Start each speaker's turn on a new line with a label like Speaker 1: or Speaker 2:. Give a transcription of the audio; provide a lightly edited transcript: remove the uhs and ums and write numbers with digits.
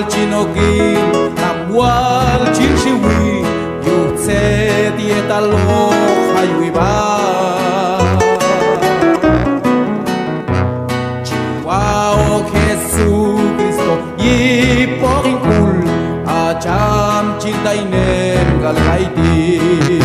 Speaker 1: chinokin tamwal chinshiwi yutse dietalo hayuiba Chihuahua Jesucristo yipokin kul acham chintainem galgaiti